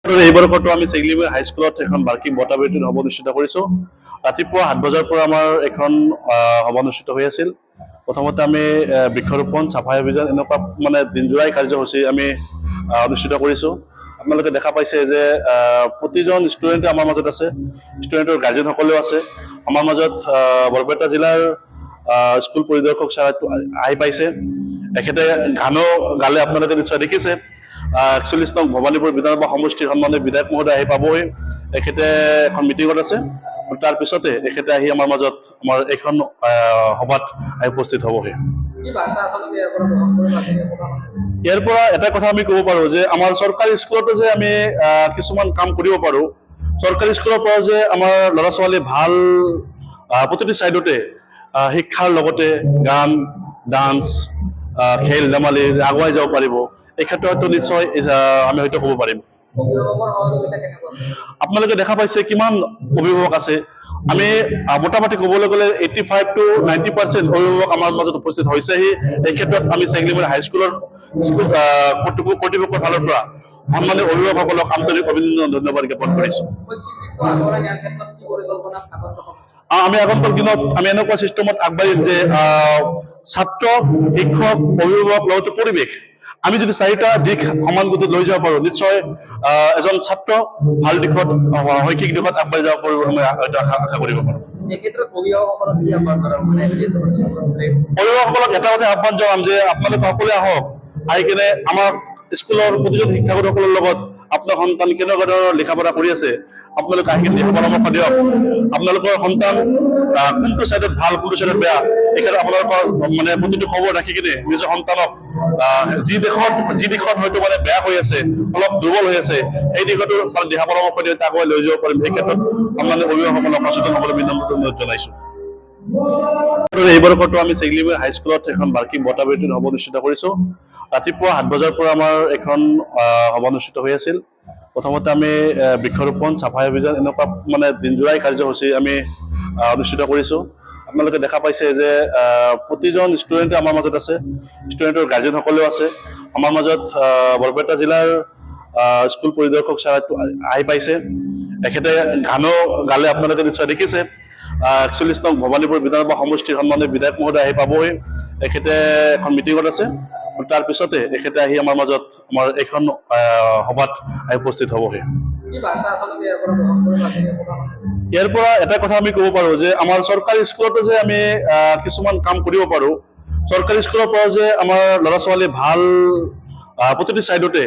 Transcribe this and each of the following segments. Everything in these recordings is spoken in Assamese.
এই বৰ্ষতো আমি চেগলিমে হাইস্কুলত এখন বাৰ্ষিক বঁটা বিতৰণ সভা অনুষ্ঠিত কৰিছোঁ। ৰাতিপুৱা 7 বজাৰ পৰা আমাৰ এখন সভা অনুষ্ঠিত হৈ আছিল। প্ৰথমতে আমি বৃক্ষৰোপণ, চাফাই অভিযান এনেকুৱা দিনজোৰাই কাৰ্যসূচী আমি অনুষ্ঠিত কৰিছোঁ। আপোনালোকে দেখা পাইছে যে প্ৰতিজন ষ্টুডেণ্টে আমাৰ মাজত আছে, ষ্টুডেণ্টৰ গাৰ্জেনসকলেও আছে। আমাৰ মাজত বৰপেটা জিলাৰ স্কুল পৰিদৰ্শক ছাৰ আহি পাইছে। এখেতে গানো গালে, আপোনালোকে নিশ্চয় দেখিছে। 41 নং ভৱানীপুৰ বিধানসভা সমষ্টিৰ সন্মানীয় বিধায়ক মহোদয় আহি পাবহি। এখেতে এখন মিটিঙত আছে। তাৰ পিছতে এখেতে আহি আমাৰ মাজত আমাৰ এইখন সভাত আহি উপস্থিত হ'বহি। ইয়াৰ পৰা এটা কথা আমি ক'ব পাৰোঁ যে আমাৰ চৰকাৰী স্কুলতে যে আমি কিছুমান কাম কৰিব পাৰোঁ, চৰকাৰী স্কুলৰ পৰা যে আমাৰ ল'ৰা ছোৱালী ভাল প্ৰতিটো ছাইডতে শিক্ষাৰ লগতে গান, ডান্স, খেল ধেমালি আগুৱাই যাব পাৰিব, এই ক্ষেত্ৰত নিশ্চয় আমি হয়তো ক'ব পাৰিম। আপোনালোকে দেখা পাইছে কিমান অভিভাৱক আছে। আমি মোটামুটি ক'বলৈ গ'লে 85 to 90% অভিভাৱক আমাৰ মাজত উপস্থিত হৈছেহি। এই ক্ষেত্ৰত আমি চেগলিমে হাইস্কুলৰ কৰ্তৃপক্ষৰ ফালৰ পৰা সন্মানীয় অভিভাৱকসকলক আন্তৰিক অভিনন্দন ধন্যবাদ জ্ঞাপন কৰিছোঁ। আমি আগন্তুক দিনত আমি এনেকুৱা চিষ্টেমত আগবাঢ়িম যে ছাত্ৰ, শিক্ষক, অভিভাৱক লগতে পৰিৱেশ, আমি যদি 4টা দিশ সমান গতিত লৈ যাব পাৰোঁ, নিশ্চয় এজন ছাত্ৰ ভাল দিশত, শৈক্ষিক দিশত আগবাঢ়ি যাব পাৰিব, আমি আশা কৰিব পাৰোঁ। অভিভাৱকসকলক এটা কথা আহ্বান জনাম যে আপোনালোকে সকলোৱে আহক, আহি কিনে আমাৰ স্কুলৰ প্ৰতিজন শিক্ষাগুৰুসকলৰ লগত আপোনাৰ সন্তান কেনেকুৱা ধৰণৰ লিখা পঢ়া কৰি আছে আপোনালোকে আহি কিনে পৰামৰ্শ দিয়ক। আপোনালোকৰ সন্তান কোনটো চাইডত ভাল, কোনটো চাইডত বেয়া, এইক্ষেত্ৰত আপোনালোকৰ প্ৰতিটো খবৰ ৰাখি কিনে নিজৰ সন্তানক যি দিশত হয়তো বেয়া হৈ আছে, অলপ দুৰ্বল হৈ আছে, এই দিশতো দিহা পৰামৰ্শ দিয়ে তাক লৈ যাব পাৰিম। এই ক্ষেত্ৰত আপোনালোকে অভিভাৱকসকলক সচেতন হ'বলৈ বিনম্ৰ অনুৰোধ জনাইছোঁ। এই বৰ্ষতো আমি চেগলিমে হাইস্কুলত এখন বাৰ্ষিক বঁটা বিতৰণ সভা অনুষ্ঠিত কৰিছোঁ। ৰাতিপুৱা 7 বজাৰ পৰা আমাৰ এখন সভা অনুষ্ঠিত হৈ আছিল। প্ৰথমতে আমি বৃক্ষৰোপণ, চাফাই অভিযান এনেকুৱা দিনজোৰাই কাৰ্যসূচী আমি অনুষ্ঠিত কৰিছোঁ। আপোনালোকে দেখা পাইছে যে প্ৰতিজন ষ্টুডেণ্টে আমাৰ মাজত আছে, ষ্টুডেণ্টৰ গাৰ্জেনসকলেও আছে। আমাৰ মাজত বৰপেটা জিলাৰ স্কুল পৰিদৰ্শক ছাৰ আহি পাইছে। এখেতে গানো গালে, আপোনালোকে নিশ্চয় দেখিছে। 41 নং ভৱানীপুৰ বিধানসভা সমষ্টিৰ সন্মানীয় বিধায়ক মহোদয় আহি পাবহি। এখেতে এখন মিটিঙত আছে। তাৰ পিছতে এখেতে আহি আমাৰ মাজত আমাৰ এইখন সভাত আহি উপস্থিত হ'বহি। ইয়াৰ পৰা এটা কথা আমি ক'ব পাৰোঁ যে আমাৰ চৰকাৰী স্কুলতে যে আমি কিছুমান কাম কৰিব পাৰোঁ, চৰকাৰী স্কুলৰ পৰা যে আমাৰ ল'ৰা ছোৱালী ভাল প্ৰতিটো ছাইডতে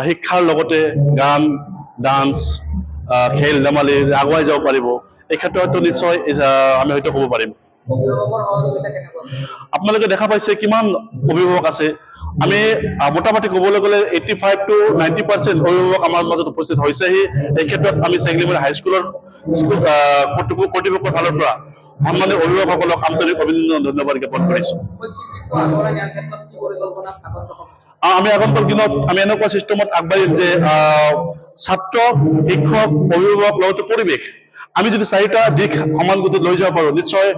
শিক্ষাৰ লগতে গান, ডান্স, খেল ধেমালি আগুৱাই যাব পাৰিব, এই ক্ষেত্ৰত নিশ্চয় আমি হয়তো ক'ব পাৰিম। আপোনালোকে দেখা পাইছে কিমান অভিভাৱক আছে। আমি মোটামুটি ক'বলৈ গ'লে 85 to 90% অভিভাৱক আমাৰ মাজত উপস্থিত হৈছেহি। এই ক্ষেত্ৰত আমি চেগলিমে হাইস্কুলৰ কৰ্তৃপক্ষৰ ফালৰ পৰা সন্মানীয় অভিভাৱকসকলক আন্তৰিক অভিনন্দন ধন্যবাদ জ্ঞাপন কৰিছোঁ। আমি আগন্তুক দিনত আমি এনেকুৱা চিষ্টেমত আগবাঢ়িম যে ছাত্ৰ, শিক্ষক, অভিভাৱক লগতে পৰিৱেশ, আমি যদি 4টা দিশ সমান গতিত লৈ যাব পাৰোঁ, নিশ্চয়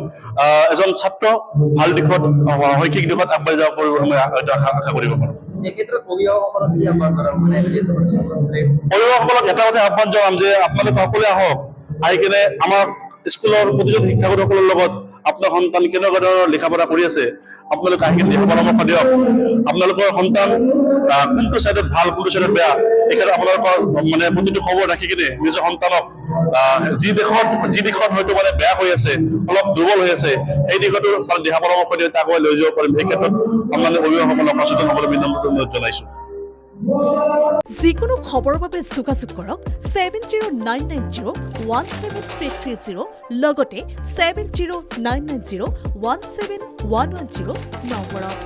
এজন ছাত্ৰ ভাল দিশত, শৈক্ষিক দিশত আগবাঢ়ি যাব পাৰিব, আমি হয়তো আশা কৰিব পাৰোঁ। অভিভাৱকসকলক এটা কথা আহ্বান জনাম যে আপোনালোকে সকলোৱে আহক, আহি কিনে আমাৰ স্কুলৰ প্ৰতিজন শিক্ষাগুৰুসকলৰ লগত আপোনাৰ সন্তান কেনেকুৱা ধৰণৰ লিখা পঢ়া কৰি আছে আপোনালোকে আহি কিনে পৰামৰ্শ দিয়ক। আপোনালোকৰ সন্তান কোনটো চাইডত ভাল, কোনটো চাইডত বেয়া, এই ক্ষেত্ৰত আপোনালোকৰ প্ৰতিটো খবৰ ৰাখি কিনে নিজৰ সন্তানক যি দিশত হয়তো বেয়া হৈ আছে, অলপ দুৰ্বল হৈ আছে, এই দিশতো দিহা পৰামৰ্শ দিয়ে তাক লৈ যাব পাৰিম। এই ক্ষেত্ৰত আপোনালোকে অভিভাৱকসকলক সচেতন হ'বলৈ বিনম্ৰ অনুৰোধ জনাইছোঁ। যিকোনো খবৰৰ বাবে যোগাযোগ কৰক 7099017330 লগতে 7099017110 নম্বৰত।